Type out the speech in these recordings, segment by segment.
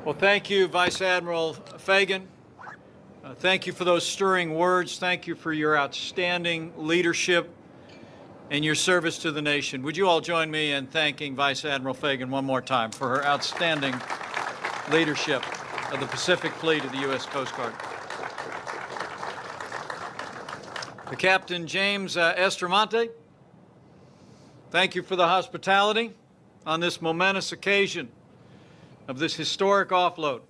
Well, thank you, Vice Admiral Fagan. Thank you for those stirring words. Thank you for your outstanding leadership and your service to the nation. Would you all join me in thanking Vice Admiral Fagan one more time for her outstanding leadership of the Pacific Fleet of the U.S. Coast Guard. To Captain James Estramante, thank you for the hospitality on this momentous occasion of this historic offload.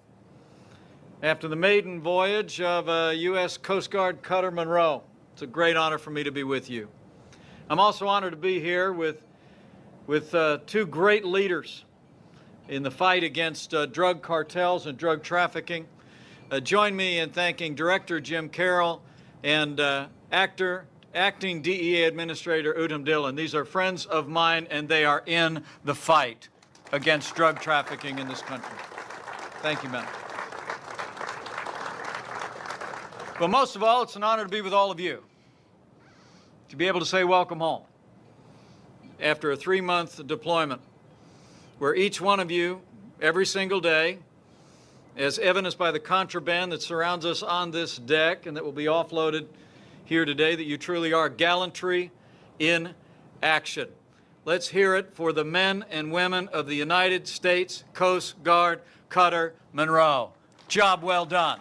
After the maiden voyage of U.S. Coast Guard cutter Munro, it's a great honor for me to be with you. I'm also honored to be here with two great leaders in the fight against drug cartels and drug trafficking. Join me in thanking Director Jim Carroll and Acting DEA Administrator Udham Dhillon. These are friends of mine, and they are in the fight against drug trafficking in this country. Thank you, men. But most of all, it's an honor to be with all of you, to be able to say welcome home after a 3-month deployment where each one of you, every single day, as evidenced by the contraband that surrounds us on this deck and that will be offloaded here today, that you truly are gallantry in action. Let's hear it for the men and women of the United States Coast Guard cutter Munro. Job well done.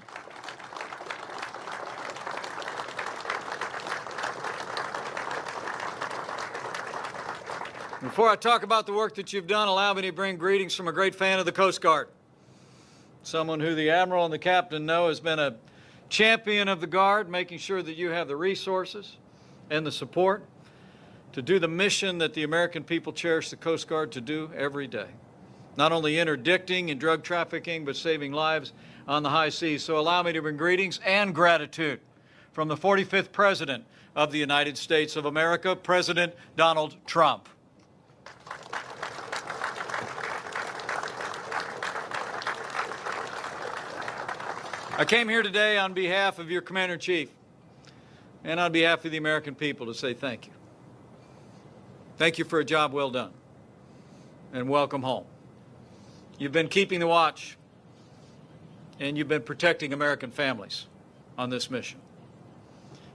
Before I talk about the work that you've done, allow me to bring greetings from a great fan of the Coast Guard. Someone who the Admiral and the Captain know has been a champion of the Guard, making sure that you have the resources and the support to do the mission that the American people cherish the Coast Guard to do every day. Not only interdicting in drug trafficking, but saving lives on the high seas. So allow me to bring greetings and gratitude from the 45th President of the United States of America, President Donald Trump. I came here today on behalf of your Commander-in-Chief and on behalf of the American people to say thank you. Thank you for a job well done, and welcome home. You've been keeping the watch, and you've been protecting American families on this mission.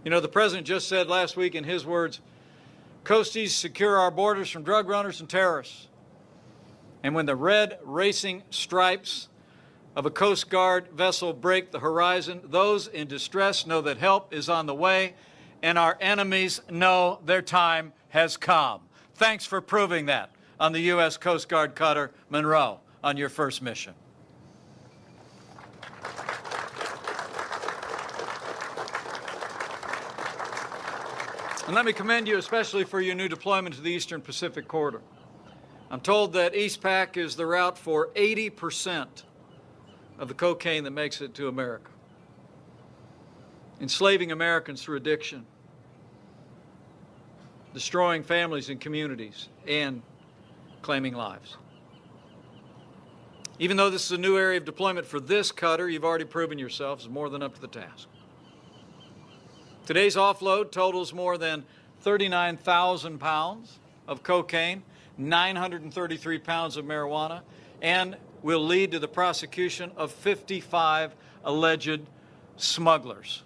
You know, the President just said last week in his words, "Coasties secure our borders from drug runners and terrorists." And when the red racing stripes of a Coast Guard vessel break the horizon, those in distress know that help is on the way, and our enemies know their time has come. Thanks for proving that on the U.S. Coast Guard cutter Munro on your first mission. And let me commend you especially for your new deployment to the Eastern Pacific Corridor. I'm told that EastPac is the route for 80% of the cocaine that makes it to America, enslaving Americans through addiction, destroying families and communities, and claiming lives. Even though this is a new area of deployment for this cutter, you've already proven yourselves more than up to the task. Today's offload totals more than 39,000 pounds of cocaine, 933 pounds of marijuana, and will lead to the prosecution of 55 alleged smugglers.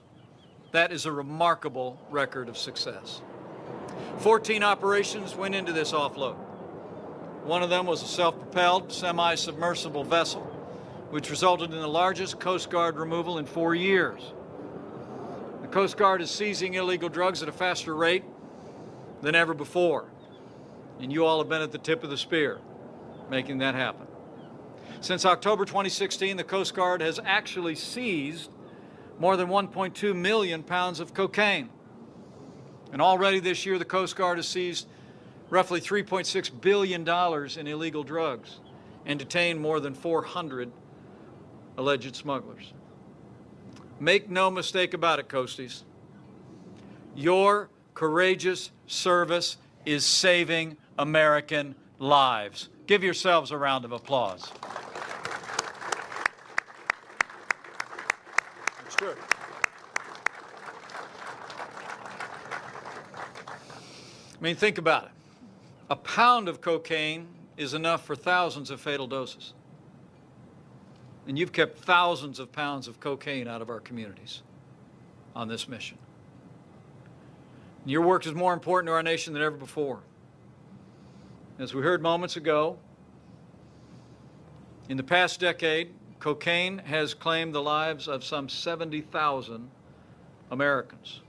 That is a remarkable record of success. 14 operations went into this offload. One of them was a self-propelled, semi-submersible vessel, which resulted in the largest Coast Guard removal in 4 years. The Coast Guard is seizing illegal drugs at a faster rate than ever before, and you all have been at the tip of the spear making that happen. Since October 2016, the Coast Guard has actually seized more than 1.2 million pounds of cocaine. And already this year, the Coast Guard has seized roughly $3.6 billion in illegal drugs and detained more than 400 alleged smugglers. Make no mistake about it, Coasties. Your courageous service is saving American lives. Give yourselves a round of applause. It's true. I mean, think about it. A pound of cocaine is enough for thousands of fatal doses. and you've kept thousands of pounds of cocaine out of our communities on this mission. And your work is more important to our nation than ever before. As we heard moments ago, in the past decade, cocaine has claimed the lives of some 70,000 Americans,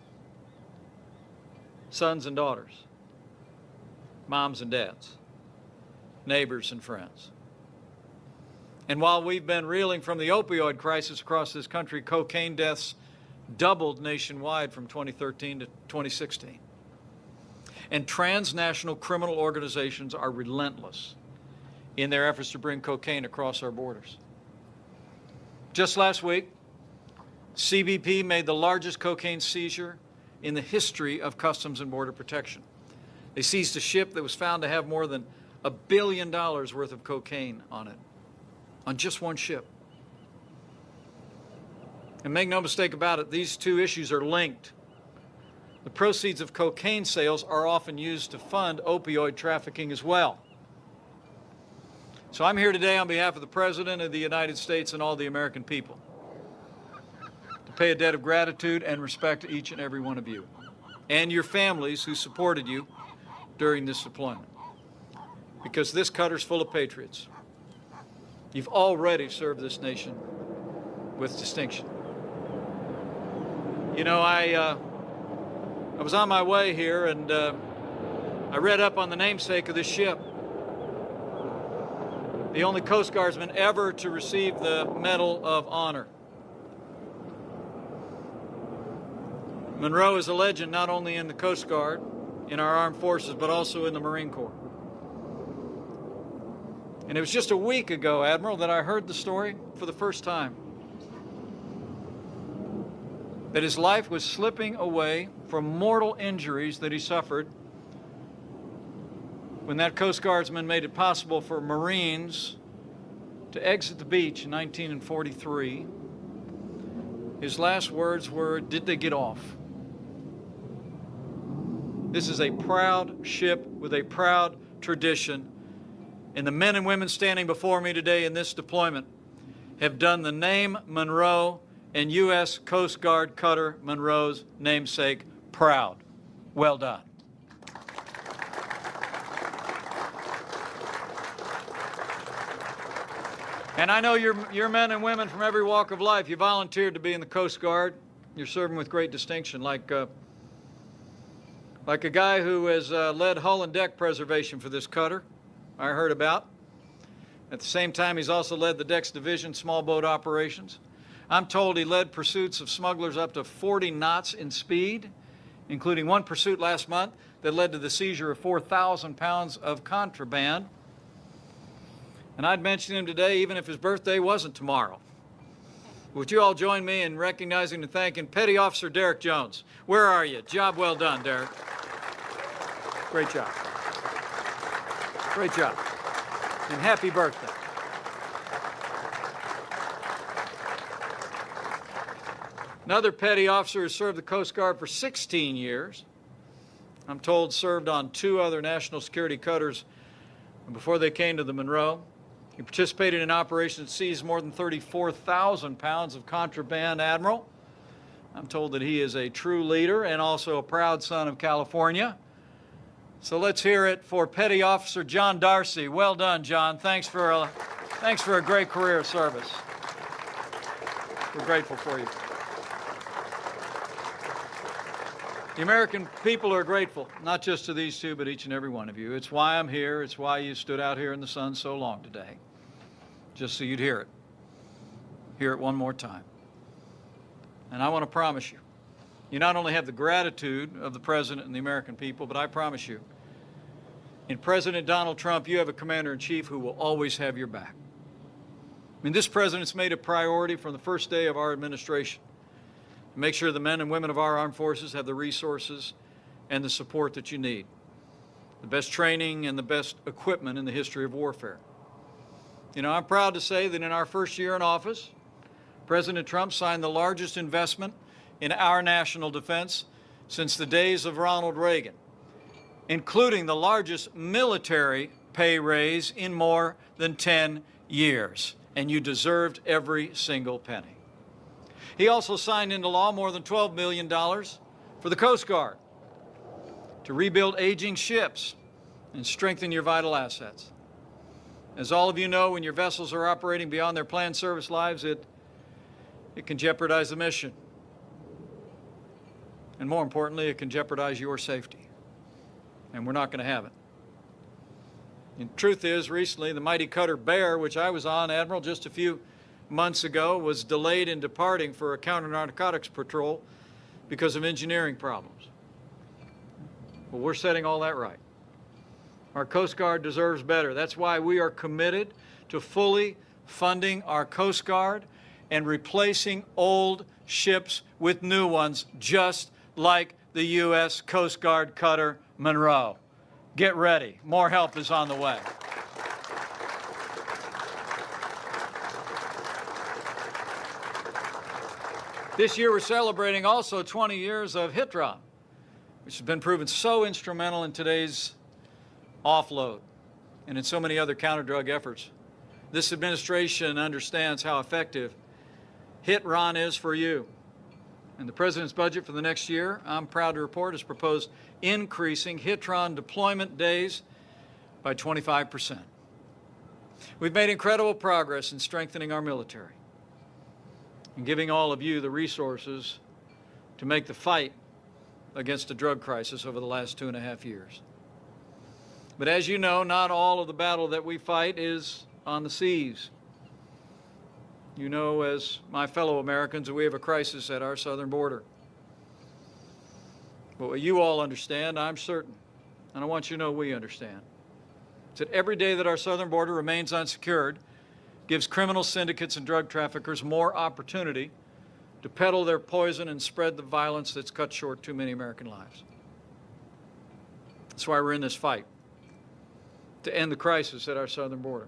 sons and daughters, moms and dads, neighbors and friends. And while we've been reeling from the opioid crisis across this country, cocaine deaths doubled nationwide from 2013 to 2016. And transnational criminal organizations are relentless in their efforts to bring cocaine across our borders. Just last week, CBP made the largest cocaine seizure in the history of Customs and Border Protection. They seized a ship that was found to have more than $1 billion worth of cocaine on it, on just one ship. And make no mistake about it, these two issues are linked. The proceeds of cocaine sales are often used to fund opioid trafficking as well. So I'm here today on behalf of the President of the United States and all the American people to pay a debt of gratitude and respect to each and every one of you and your families who supported you during this deployment. Because this cutter's full of patriots. You've already served this nation with distinction. You know, I was on my way here and I read up on the namesake of this ship. The only Coast Guardsman ever to receive the Medal of Honor. Munro is a legend not only in the Coast Guard, in our armed forces, but also in the Marine Corps. And it was just a week ago, Admiral, that I heard the story for the first time. That his life was slipping away from mortal injuries that he suffered when that Coast Guardsman made it possible for Marines to exit the beach in 1943. His last words were, "Did they get off?" This is a proud ship with a proud tradition, and the men and women standing before me today in this deployment have done the name Munro and U.S. Coast Guard cutter Munro's namesake proud. Well done. And I know you're men and women from every walk of life. You volunteered to be in the Coast Guard. You're serving with great distinction, like a guy who has led hull and deck preservation for this cutter, I heard about. At the same time, he's also led the Decks Division small boat operations. I'm told he led pursuits of smugglers up to 40 knots in speed, including one pursuit last month that led to the seizure of 4,000 pounds of contraband. And I'd mention him today even if his birthday wasn't tomorrow. Would you all join me in recognizing and thanking Petty Officer Derek Jones? Where are you? Job well done, Derek. Great job. Great job. And happy birthday. Another petty officer who served the Coast Guard for 16 years. I'm told served on 2 other national security cutters before they came to the Munro. He participated in operations that seized more than 34,000 pounds of contraband, Admiral. I'm told that he is a true leader and also a proud son of California. So let's hear it for Petty Officer John Darcy. Well done, John. Thanks for a great career of service. We're grateful for you. The American people are grateful, not just to these two, but each and every one of you. It's why I'm here. It's why you stood out here in the sun so long today, just so you'd hear it. Hear it one more time. And I want to promise you, you not only have the gratitude of the President and the American people, but I promise you, in President Donald Trump, you have a Commander-in-Chief who will always have your back. I mean, this President's made a priority from the first day of our administration to make sure the men and women of our armed forces have the resources and the support that you need, the best training and the best equipment in the history of warfare. You know, I'm proud to say that in our first year in office, President Trump signed the largest investment in our national defense since the days of Ronald Reagan, including the largest military pay raise in more than 10 years. and you deserved every single penny. He also signed into law more than $12 million for the Coast Guard to rebuild aging ships and strengthen your vital assets. As all of you know, when your vessels are operating beyond their planned service lives, it can jeopardize the mission. And more importantly, it can jeopardize your safety. And we're not going to have it. And the truth is, recently, the mighty cutter Bear, which I was on, Admiral, just a few months ago, was delayed in departing for a counter-narcotics patrol because of engineering problems. Well, we're setting all that right. Our Coast Guard deserves better. That's why we are committed to fully funding our Coast Guard and replacing old ships with new ones, just like the U.S. Coast Guard cutter Munro. Get ready. More help is on the way. This year we're celebrating also 20 years of HITRON, which has been proven so instrumental in today's offload and in so many other counter-drug efforts. This administration understands how effective HITRON is for you. And the President's budget for the next year, I'm proud to report, has proposed increasing HITRON deployment days by 25%. We've made incredible progress in strengthening our military and giving all of you the resources to make the fight against the drug crisis over the last 2.5 years. But as you know, not all of the battle that we fight is on the seas. You know, as my fellow Americans, that we have a crisis at our southern border. But what you all understand, I'm certain, and I want you to know we understand, is that every day that our southern border remains unsecured gives criminal syndicates and drug traffickers more opportunity to peddle their poison and spread the violence that's cut short too many American lives. That's why we're in this fight, to end the crisis at our southern border.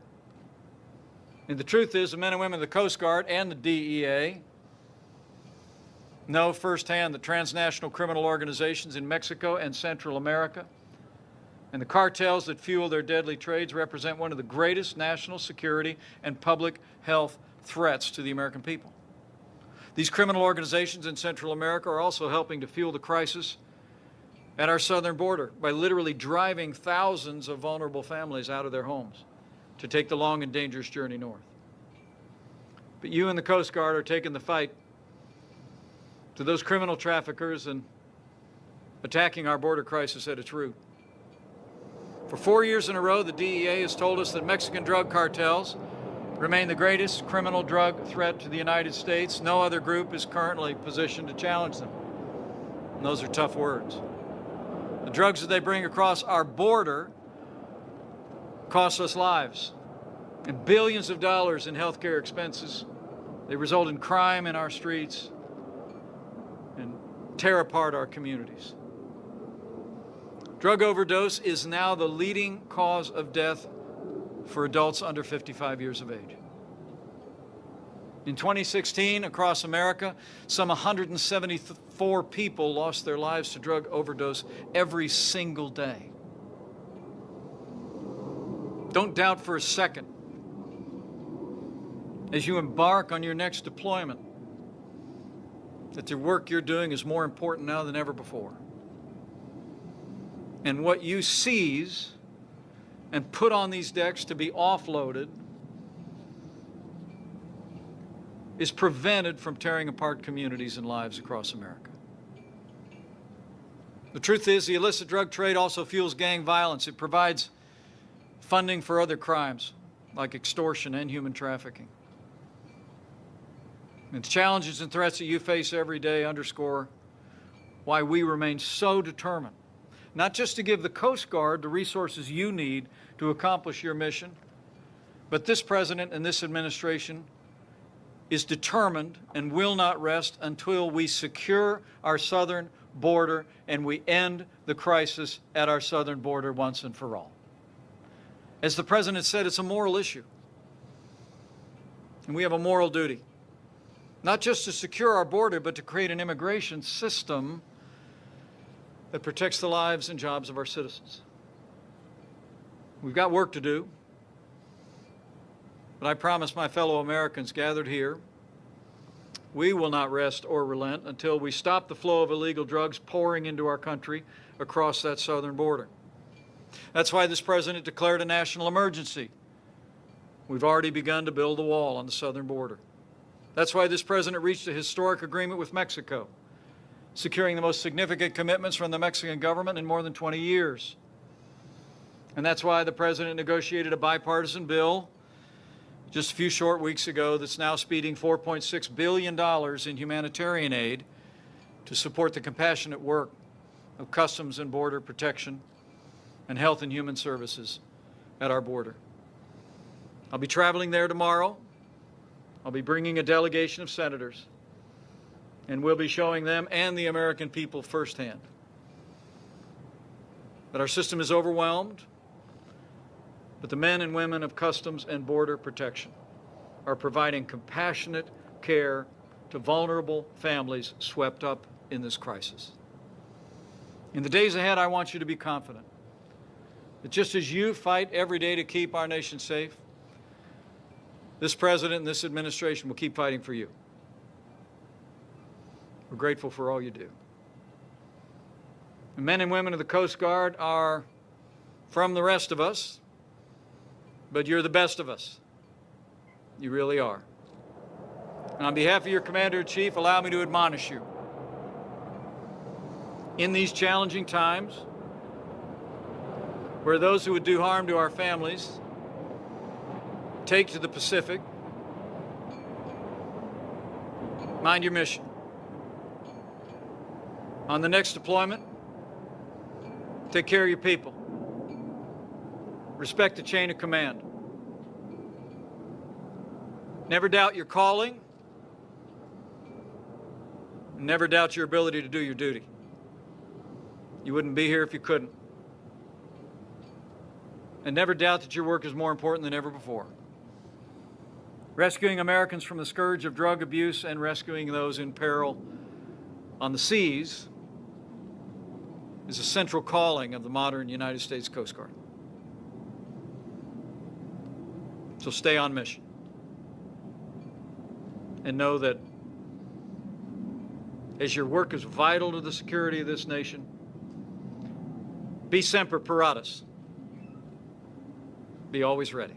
And the truth is, the men and women of the Coast Guard and the DEA know firsthand that transnational criminal organizations in Mexico and Central America and the cartels that fuel their deadly trades represent one of the greatest national security and public health threats to the American people. These criminal organizations in Central America are also helping to fuel the crisis at our southern border by literally driving thousands of vulnerable families out of their homes to take the long and dangerous journey north. But you and the Coast Guard are taking the fight to those criminal traffickers and attacking our border crisis at its root. For 4 years in a row, the DEA has told us that Mexican drug cartels remain the greatest criminal drug threat to the United States. No other group is currently positioned to challenge them. And those are tough words. The drugs that they bring across our border cost us lives and billions of dollars in health care expenses. They result in crime in our streets and tear apart our communities. Drug overdose is now the leading cause of death for adults under 55 years of age. In 2016, across America, some 174 people lost their lives to drug overdose every single day. Don't doubt for a second, as you embark on your next deployment, that the work you're doing is more important now than ever before. And what you seize and put on these decks to be offloaded is prevented from tearing apart communities and lives across America. The truth is, the illicit drug trade also fuels gang violence. It provides funding for other crimes like extortion and human trafficking. And the challenges and threats that you face every day underscore why we remain so determined, not just to give the Coast Guard the resources you need to accomplish your mission, but this President and this administration is determined and will not rest until we secure our southern border and we end the crisis at our southern border once and for all. As the President said, it's a moral issue. And we have a moral duty, not just to secure our border, but to create an immigration system that protects the lives and jobs of our citizens. We've got work to do. But I promise my fellow Americans gathered here, we will not rest or relent until we stop the flow of illegal drugs pouring into our country across that southern border. That's why this president declared a national emergency. We've already begun to build a wall on the southern border. That's why this president reached a historic agreement with Mexico, securing the most significant commitments from the Mexican government in more than 20 years. And that's why the president negotiated a bipartisan bill just a few short weeks ago that's now speeding $4.6 billion in humanitarian aid to support the compassionate work of Customs and Border Protection and Health and Human Services at our border. I'll be traveling there tomorrow. I'll be bringing a delegation of senators, and we'll be showing them and the American people firsthand that our system is overwhelmed, but the men and women of Customs and Border Protection are providing compassionate care to vulnerable families swept up in this crisis. In the days ahead, I want you to be confident that just as you fight every day to keep our nation safe, this president and this administration will keep fighting for you. We're grateful for all you do. The men and women of the Coast Guard are from the rest of us, but you're the best of us. You really are. And on behalf of your Commander-in-Chief, allow me to admonish you. In these challenging times, where those who would do harm to our families take to the Pacific, mind your mission. On the next deployment, take care of your people. Respect the chain of command. Never doubt your calling. Never doubt your ability to do your duty. You wouldn't be here if you couldn't. And never doubt that your work is more important than ever before. Rescuing Americans from the scourge of drug abuse and rescuing those in peril on the seas is a central calling of the modern United States Coast Guard. So stay on mission. And know that as your work is vital to the security of this nation, be semper paratus. Be always ready.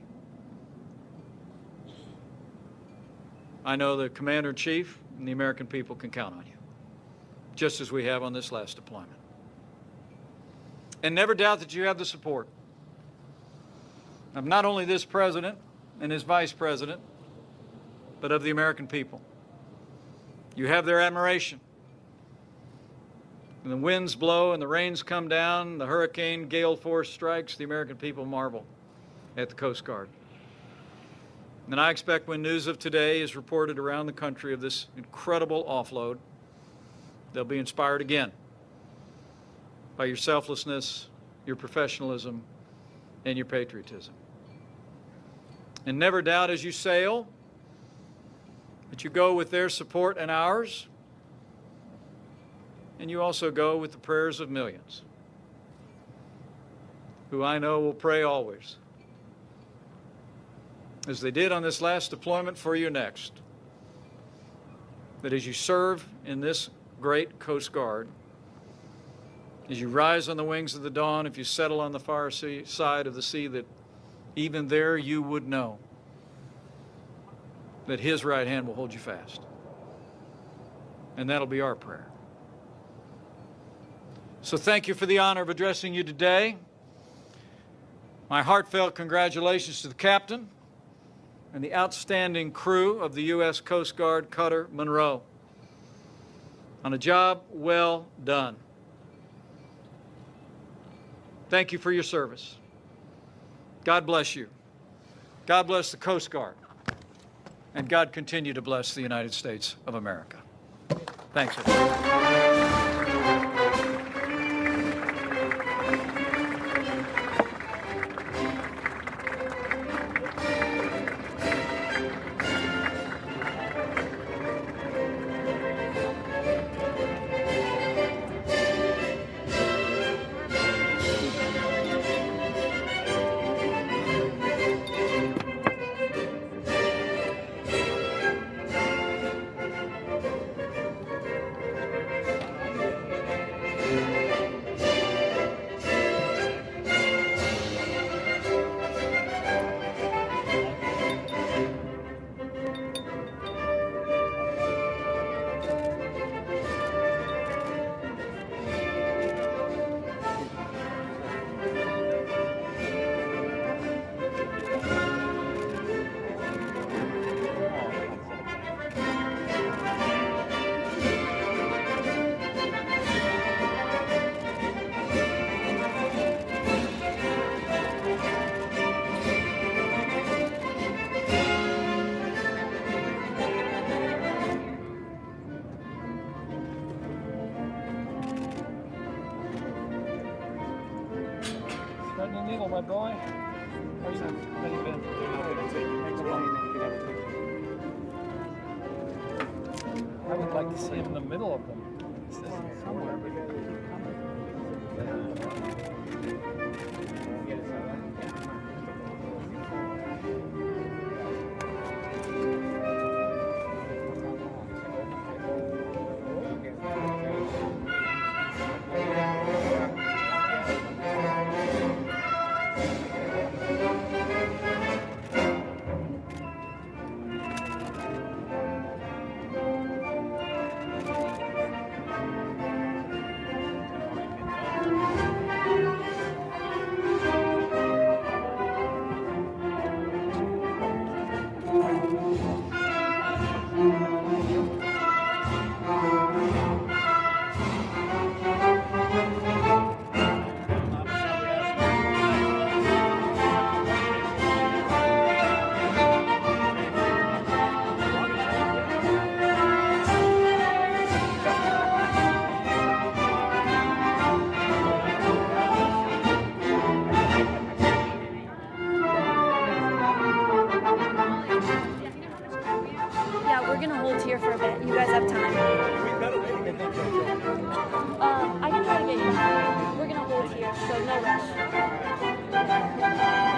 I know the Commander-in-Chief and the American people can count on you, just as we have on this last deployment. And never doubt that you have the support of not only this president and his vice president, but of the American people. You have their admiration. When the winds blow and the rains come down, the hurricane gale force strikes, the American people marvel at the Coast Guard. And I expect when news of today is reported around the country of this incredible offload, they'll be inspired again by your selflessness, your professionalism, and your patriotism. And never doubt as you sail that you go with their support and ours, and you also go with the prayers of millions who I know will pray always, as they did on this last deployment for you next, that as you serve in this great Coast Guard, as you rise on the wings of the dawn, if you settle on the far side of the sea, that even there you would know that His right hand will hold you fast. And that'll be our prayer. So thank you for the honor of addressing you today. My heartfelt congratulations to the captain and the outstanding crew of the U.S. Coast Guard cutter Munro on a job well done. Thank you for your service. God bless you. God bless the Coast Guard. And God continue to bless the United States of America. Thanks, everyone. illegal, my boy? How you been? I would like to see him in the middle of them. Somewhere. We're gonna hold here for a bit. You guys have time. I can try to get you. We're gonna hold here, so no rush.